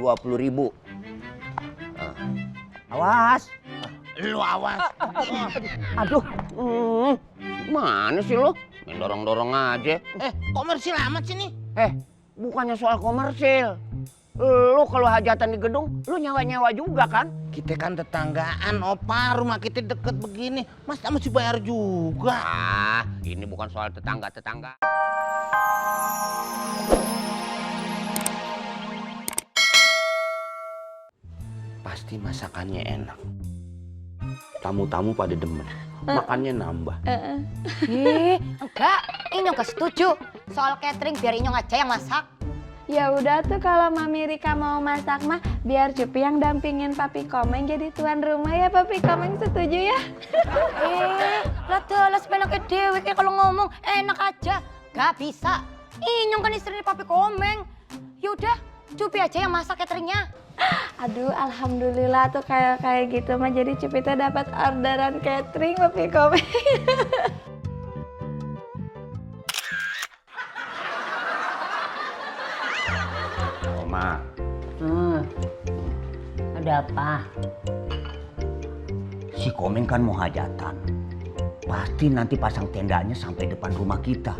20.000. Awas. Lu awas. Aduh. Mana sih lo? Main dorong-dorong aja. Komersil amat sih nih. Bukannya soal komersil. Lu kalau hajatan di gedung, lu nyewa-nyewa juga kan? Kita kan tetanggaan, Opa. Rumah kita deket begini. Masa mesti bayar juga? Ini bukan soal tetangga-tetangga. Pasti masakannya enak. Tamu-tamu pada demen. Makannya nambah. Enggak, Inyong gak setuju. Soal catering biar Inyong aja yang masak. Ya udah tuh kalau Mami Rika mau masak mah biar Cupi yang dampingin Papi Komeng jadi tuan rumah ya. Papi Komeng setuju ya? Lah dalas penake dhewe kalau ngomong enak aja. Gak bisa. Inyong kan istri Papi Komeng. Yaudah, Cupi aja yang masak cateringnya. Aduh, alhamdulillah tuh kayak gitu mah jadi Cupi tuh dapat orderan catering Papi Komeng. Ma. Ada apa? Si Komeng kan mau hajatan. Pasti nanti pasang tendanya sampai depan rumah kita.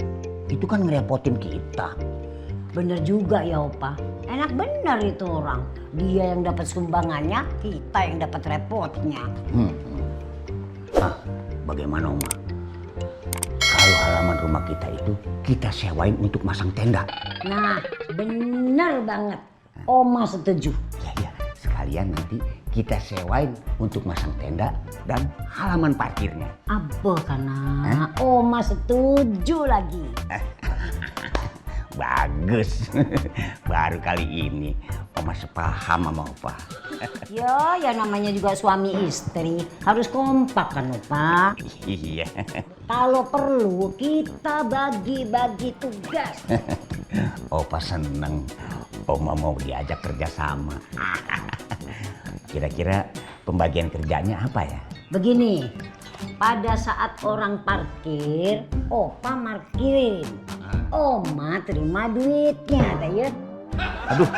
Itu kan ngerepotin kita. Bener juga ya Opa. Enak bener itu orang. Dia yang dapat sumbangannya, kita yang dapat repotnya. Bagaimana Oma? Kalau halaman rumah kita itu kita sewain untuk masang tenda. Nah, bener banget. Oma setuju. Ya, sekalian nanti kita sewain untuk masang tenda dan halaman parkirnya. Apa karena Oma setuju lagi. Bagus. Baru kali ini Oma sepaham sama Opa. Ya namanya juga suami istri. Harus kompak kan Opa. Iya. Kalau perlu kita bagi-bagi tugas. Opa seneng Oma mau diajak kerja sama. Kira-kira pembagian kerjanya apa ya? Begini, pada saat orang parkir, Opa parkirin. Oma terima duitnya, ya. Aduh,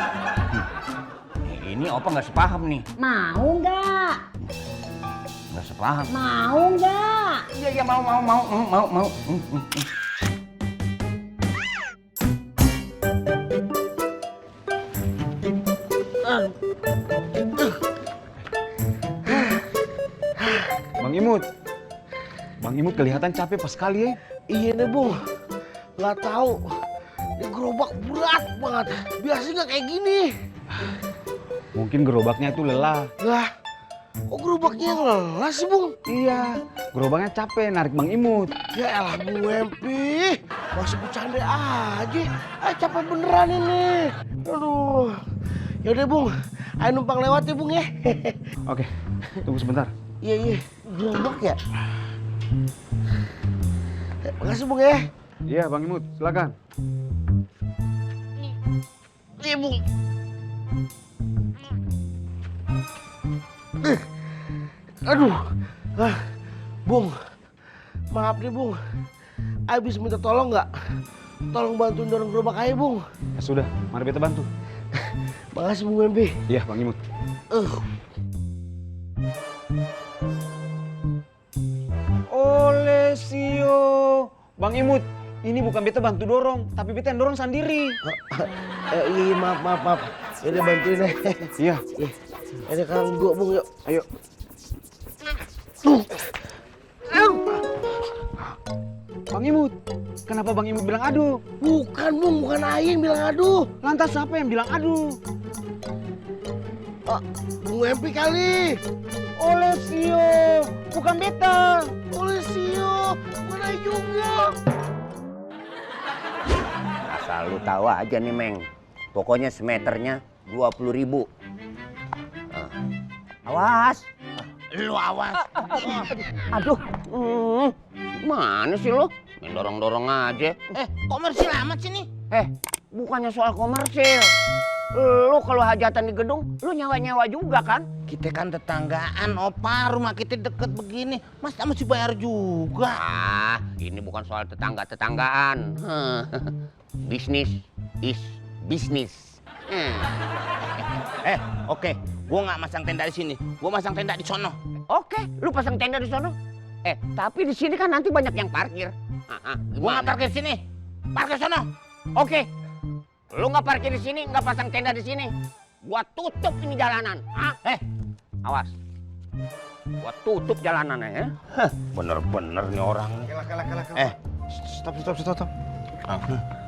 ini Opa nggak sepaham nih. Mau nggak? Nggak sepaham. Mau nggak? Iya, mau. Bang Imut kelihatan capek pas kali ya. Iya nih, Bung. Nggak tahu. Ini gerobak berat banget. Biasanya nggak kayak gini. Mungkin gerobaknya itu lelah. Lah, kok gerobaknya yang lelah sih, Bung? Iya, gerobaknya capek narik Bang Imut. Ya elah, Bung Empi. Masih bercanda aja. Capek beneran ini. Aduh. Yaudah, Bung. Ayo numpang lewat ya, Bung ya. Oke, tunggu sebentar. Iya. Gerobak ya? Makasih, Bung ya. Iya, Bang Imut, silakan. Iya, Bung. Aduh. Bung. Maaf nih, Bung. Ayo bisa minta tolong nggak? Tolong bantuin dorong gerobak aja, Bung. Ya sudah, mari beta bantu. Makasih, Bung Empi. Iya, Bang Imut. Olesio. Bang Imut, ini bukan beta bantu dorong, tapi beta yang dorong sendiri. Iya, maaf. Yaudah bantuin aja. Iya. Ada Kang Gua, Bung, yuk. Ayo. Bang Imut, kenapa Bang Imut bilang aduh? Bukan, Bung, bukan Ayah yang bilang aduh. Lantas siapa yang bilang aduh? Bung Empi kali. Olesio, bukan beta. Olesio, bukan Ayah juga. Asal lu tahu aja nih, Meng. Pokoknya semeternya 20.000. Awas. Lu awas. Aduh. Mana sih lo? Main dorong-dorong aja. Komersil amat sih nih. Bukannya soal komersil. Lu kalau hajatan di gedung, lu nyewa-nyewa juga kan? Kita kan tetanggaan, Opa. Rumah kita deket begini. Masa mesti bayar juga? Ini bukan soal tetangga-tetanggaan. Bisnis is bisnis. Oke. Gua nggak masang tenda di sini. Gua masang tenda di sono. Oke, lu pasang tenda di sono. Tapi di sini kan nanti banyak yang parkir. Gua nggak parkir sini. Parkir sono. Oke. Lu nggak parkir di sini, nggak pasang tenda di sini. Gua tutup ini jalanan. Awas. Gua tutup jalanannya ya. Bener-bener nih orang. Stop.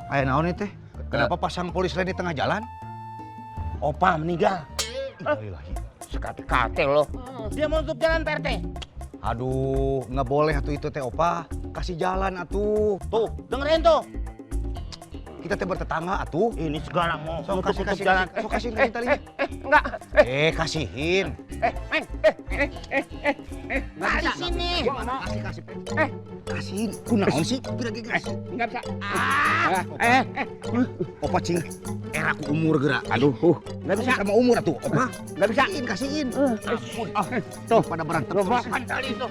Ayo naon teh? Kenapa pasang polis lain di tengah jalan? Opa meninggal. Sekate-kate lo. Dia mau tutup jalan Pak RT. Aduh, nggak boleh atuh itu teh opa. Kasih jalan atuh. Tuh, dengerin tuh. Kita teh bertetangga atuh. Ini segala mau Sok tutup kasih jalan. Sok kasihin kasih talinya. Enggak. Kasihin. Meng. Nah, di sini. Kasih. Kasihin. Kunaon sih? Kasih. Enggak bisa. Opa cing. Era ku umur gerak. Aduh, Nggak bisa sama umur atuh, opa. enggak bisa. Kasihin. Tuh, Pada berantem Coba terus. Kan tali itu.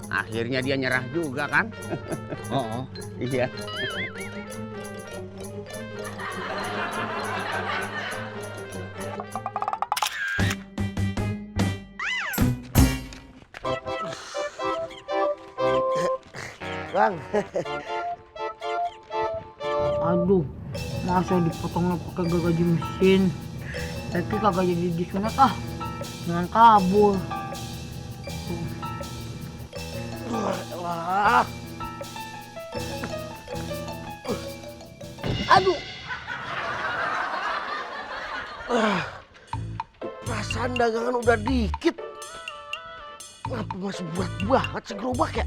Akhirnya dia nyerah juga kan? Oh. Iya. Bang, Aduh, masa dipotongnya pakai gergaji mesin. Tapi kagak jadi disunat jangan kabur. wah. Aduh. Perasaan dagangan udah dikit. Kenapa masih berat banget sih gerobak ya?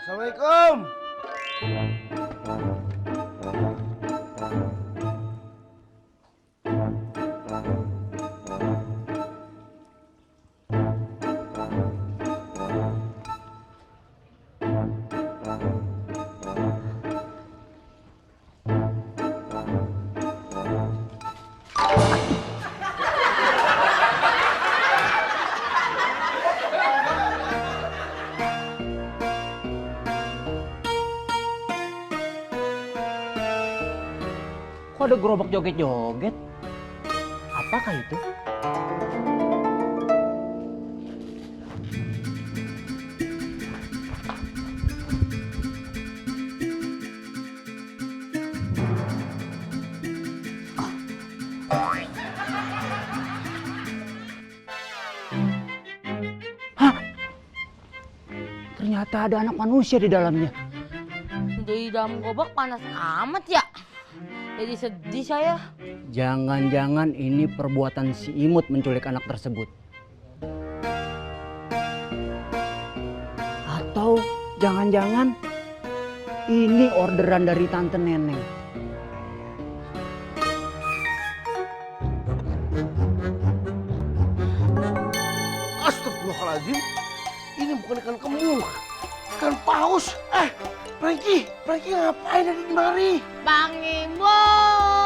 Assalamualaikum. Kok ada gerobak joget-joget? Apakah itu? Ternyata ada anak manusia di dalamnya. Di dalam gerobak panas amat ya. Jadi sedih saya. Jangan-jangan ini perbuatan si Imut menculik anak tersebut. Atau jangan-jangan ini orderan dari Tante Neneng. Astagfirullahaladzim. Ini bukan ikan kembung. Ikan paus. Frankie ngapain ada di mari? Bang Imut.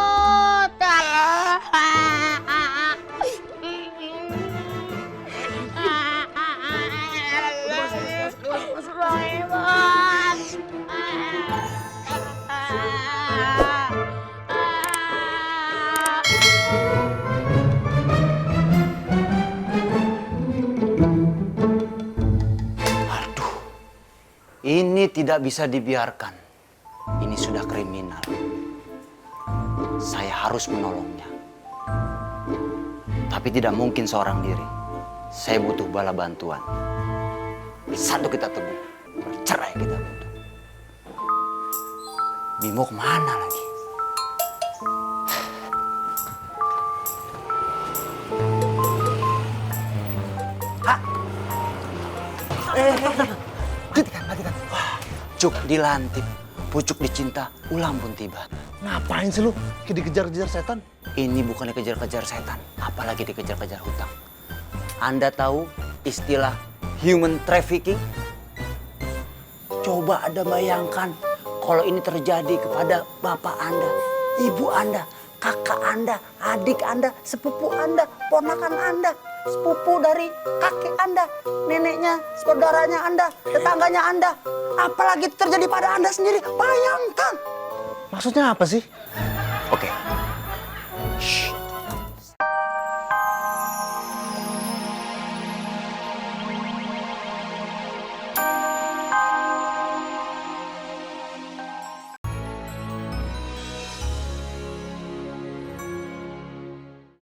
Ini tidak bisa dibiarkan. Ini sudah kriminal. Saya harus menolongnya. Tapi tidak mungkin seorang diri. Saya butuh bala bantuan. Satu kita teguh, bercerai kita butuh. Bimo kemana lagi? Latihan. Cuk dilantip, pucuk dicinta, ulang pun tiba. Ngapain sih lu? Kayak dikejar-kejar setan? Ini bukan dikejar-kejar setan, apalagi dikejar-kejar hutang. Anda tahu istilah human trafficking? Coba Anda bayangkan kalau ini terjadi kepada bapak Anda, ibu Anda, kakak Anda, adik Anda, sepupu Anda, ponakan Anda. sepupu dari kakek Anda, neneknya, saudaranya Anda, tetangganya Anda. Apalagi terjadi pada Anda sendiri, bayangkan. Maksudnya apa sih? Oke,